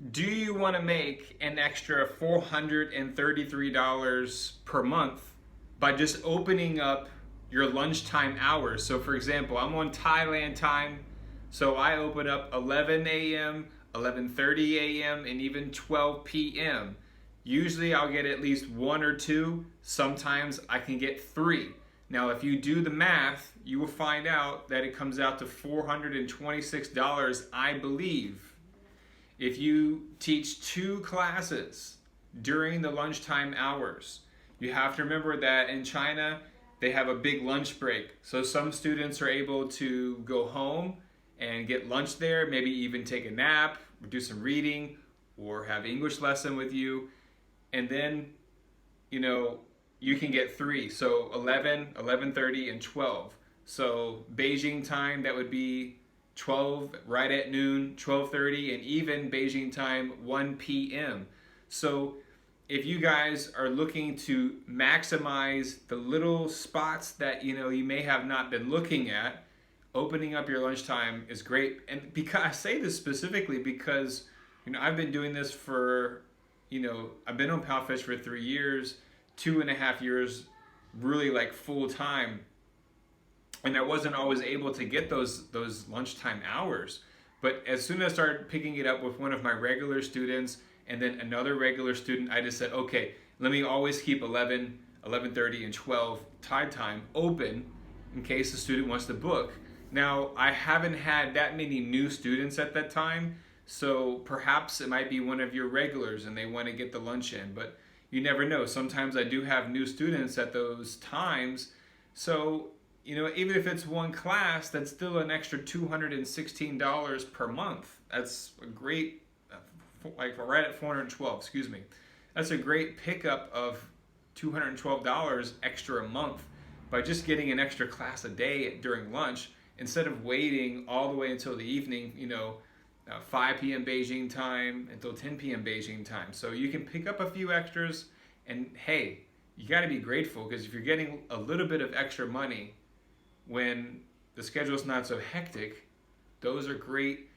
Do you want to make an extra $433 per month by just opening up your lunchtime hours? So, for example, I'm on Thailand time, so I open up 11 a.m., 11:30 a.m., and even 12 p.m. Usually I'll get at least one or two, sometimes I can get three. Now, if you do the math, you will find out that it comes out to $426, I believe. If you teach two classes during the lunchtime hours, you have to remember that in China, they have a big lunch break. So some students are able to go home and get lunch there, maybe even take a nap, or do some reading, or have English lesson with you. And then, you know, you can get three. So 11, 11:30, and 12. So Beijing time, that would be 12 right at noon, 12:30, and even Beijing time 1 p.m. So if you guys are looking to maximize the little spots that you may have not been looking at, opening up your lunchtime is great. And because I say this specifically because I've been doing this for I've been on Palfish for 3 years, 2.5 years really like full time, and I wasn't always able to get those lunchtime hours. But as soon as I started picking it up with one of my regular students and then another regular student, I just said, okay, let me always keep 11, 11:30, and 12 Thai time open in case the student wants to book. Now, I haven't had that many new students at that time, so perhaps it might be one of your regulars and they want to get the lunch in, but you never know. Sometimes I do have new students at those times, so even if it's one class, that's still an extra $216 per month. That's a great, like right at 412, excuse me. That's a great pickup of $212 extra a month by just getting an extra class a day during lunch instead of waiting all the way until the evening, 5 p.m. Beijing time until 10 p.m. Beijing time. So you can pick up a few extras, and hey, you got to be grateful because if you're getting a little bit of extra money when the schedule is not so hectic, those are great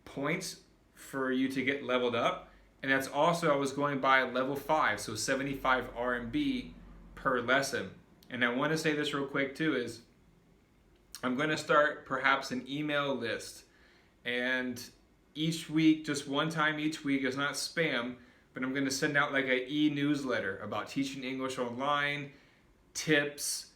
points for you to get leveled up. And that's also, I was going by level 5, so 75 RMB per lesson. And I want to say this real quick too, is I'm going to start perhaps an email list, and each week, just one time each week, it's not spam, but I'm going to send out like an e-newsletter about teaching English online, tips,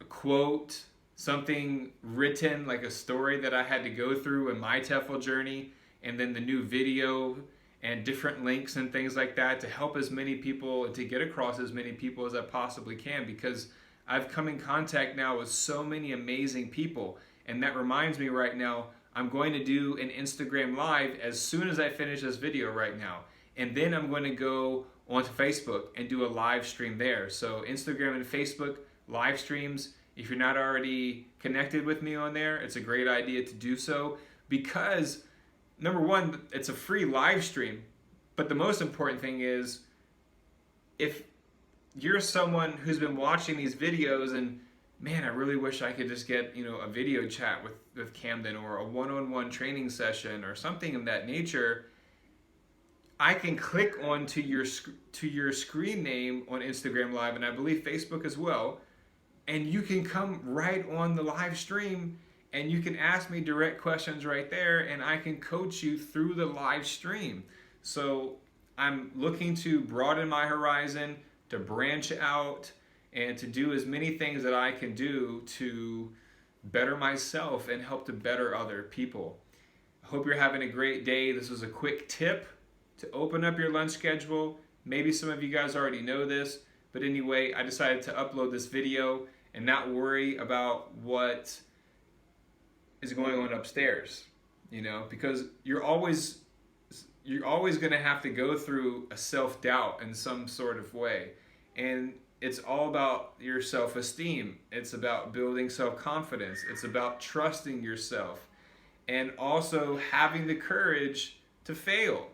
a quote, something written like a story that I had to go through in my TEFL journey, and then the new video and different links and things like that to help as many people, to get across as many people as I possibly can, because I've come in contact now with so many amazing people. And that reminds me right now, I'm going to do an Instagram live as soon as I finish this video right now. And then I'm going to go onto Facebook and do a live stream there. So Instagram and Facebook live streams, if you're not already connected with me on there, it's a great idea to do so, because number one, it's a free live stream. But the most important thing is, if you're someone who's been watching these videos and man, I really wish I could just get a video chat with Camden, or a one-on-one training session or something of that nature, I can click on to your screen name on Instagram Live, and I believe Facebook as well, and you can come right on the live stream and you can ask me direct questions right there, and I can coach you through the live stream. So I'm looking to broaden my horizon, to branch out, and to do as many things that I can do to better myself and help to better other people. I hope you're having a great day. This was a quick tip to open up your lunch schedule. Maybe some of you guys already know this, but anyway, I decided to upload this video and not worry about what is going on upstairs, because you're always going to have to go through a self-doubt in some sort of way. And it's all about your self-esteem. It's about building self-confidence. It's about trusting yourself, and also having the courage to fail,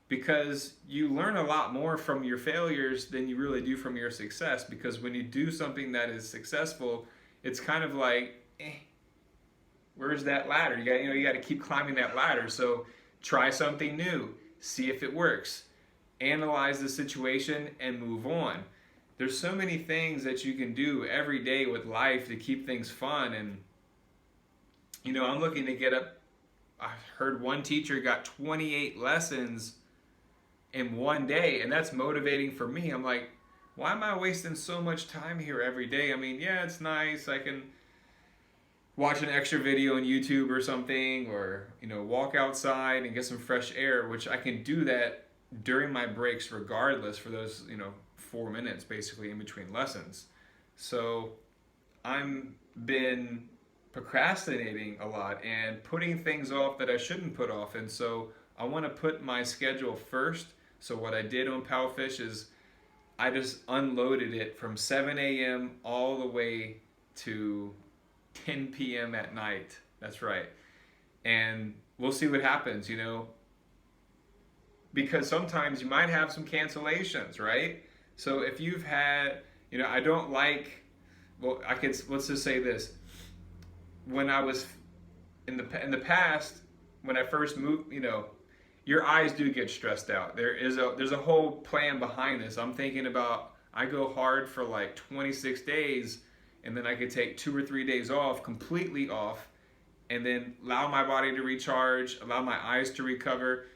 because you learn a lot more from your failures than you really do from your success. Because when you do something that is successful, it's kind of like, where's that ladder? You got to keep climbing that ladder. So try something new. see if it works, analyze the situation, and move on. There's so many things that you can do every day with life to keep things fun. And I'm looking to get up. I heard one teacher got 28 lessons in one day, and that's motivating for me. I'm like, why am I wasting so much time here every day? I mean, yeah, it's nice. I can watch an extra video on YouTube or something, or walk outside and get some fresh air, which I can do that during my breaks regardless for those 4 minutes basically in between lessons. So I'm been procrastinating a lot and putting things off that I shouldn't put off, and so I want to put my schedule first. So what I did on Palfish is I just unloaded it from 7 a.m. all the way to 10 p.m. at night. That's right. And we'll see what happens, because sometimes you might have some cancellations, right? So if you've had, I don't like, let's just say this. When I was in the past, when I first moved, your eyes do get stressed out. There's a whole plan behind this. I'm thinking about, I go hard for like 26 days, and then I could take 2 or 3 days off, completely off, and then allow my body to recharge, allow my eyes to recover.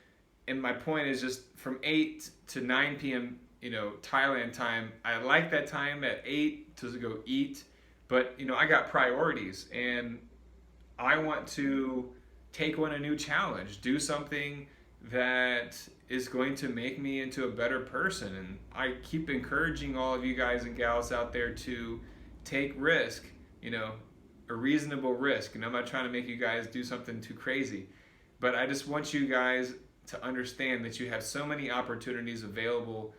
And my point is just from 8 to 9 p.m., Thailand time, I like that time at 8 to go eat, but I got priorities, and I want to take on a new challenge, do something that is going to make me into a better person. And I keep encouraging all of you guys and gals out there to take risk, a reasonable risk. And I'm not trying to make you guys do something too crazy, but I just want you guys to understand that you have so many opportunities available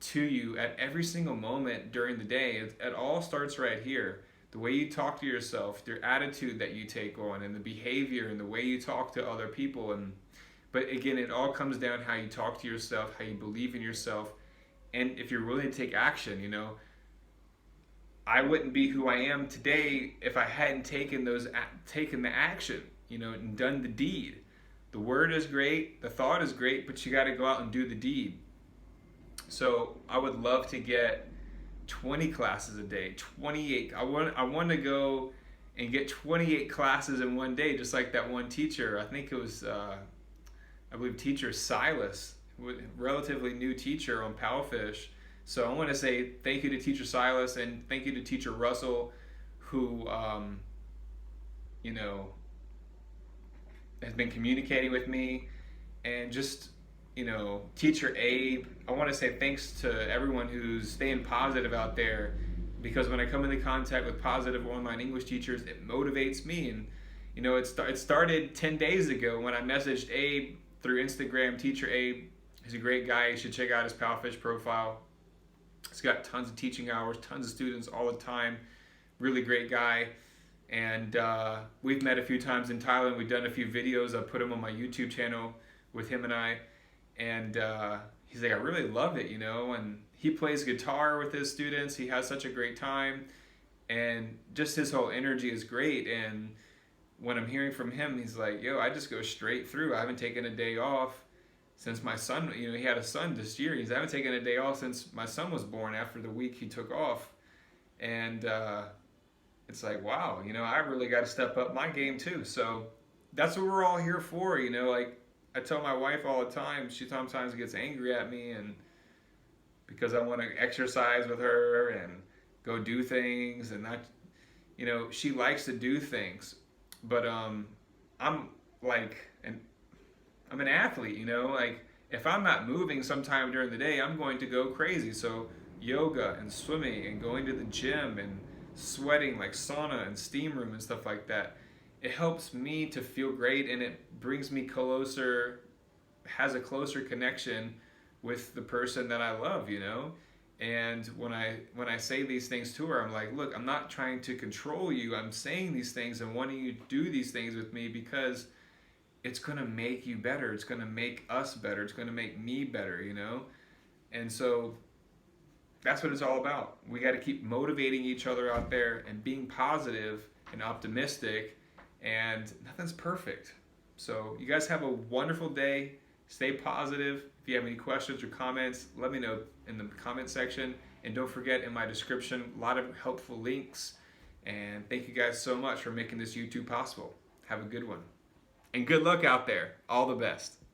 to you at every single moment during the day. It all starts right here. The way you talk to yourself, your attitude that you take on, and the behavior and the way you talk to other people. But again, it all comes down how you talk to yourself, how you believe in yourself, and if you're willing to take action. I wouldn't be who I am today if I hadn't taken the action, and done the deed. The word is great, the thought is great, but you got to go out and do the deed. So I would love to get 20 classes a day, 28. I want to go and get 28 classes in one day, just like that one teacher. I think it was, I believe, teacher Silas, relatively new teacher on Palfish. So I want to say thank you to teacher Silas, and thank you to teacher Russell, who, has been communicating with me, and just, teacher Abe. I want to say thanks to everyone who's staying positive out there, because when I come into contact with positive online English teachers, it motivates me. And it started 10 days ago when I messaged Abe through Instagram. Teacher Abe, he's a great guy. You should check out his Palfish profile. He's got tons of teaching hours, tons of students all the time. Really great guy. And we've met a few times in Thailand. We've done a few videos. I put them on my YouTube channel with him and I. And he's like, I really love it, and he plays guitar with his students. He has such a great time, and just his whole energy is great. And when I'm hearing from him, he's like, I just go straight through. I haven't taken a day off since my son, he had a son this year. I haven't taken a day off since my son was born, after the week he took off. And it's like, wow, I really got to step up my game too. So that's what we're all here for, like I tell my wife all the time. She sometimes gets angry at me, and because I want to exercise with her and go do things, and not, she likes to do things, but I'm like, I'm an athlete, like if I'm not moving sometime during the day, I'm going to go crazy. So yoga and swimming and going to the gym and sweating, like sauna and steam room and stuff like that, it helps me to feel great, and it brings me closer, has a closer connection with the person that I love, And when I say these things to her, I'm like, look, I'm not trying to control you. I'm saying these things and wanting you to do these things with me because it's going to make you better. It's going to make us better. It's going to make me better, And so that's what it's all about. We got to keep motivating each other out there and being positive and optimistic, and nothing's perfect. So you guys have a wonderful day. Stay positive. If you have any questions or comments, let me know in the comment section. And don't forget, in my description, a lot of helpful links. And thank you guys so much for making this YouTube possible. Have a good one. And good luck out there. All the best.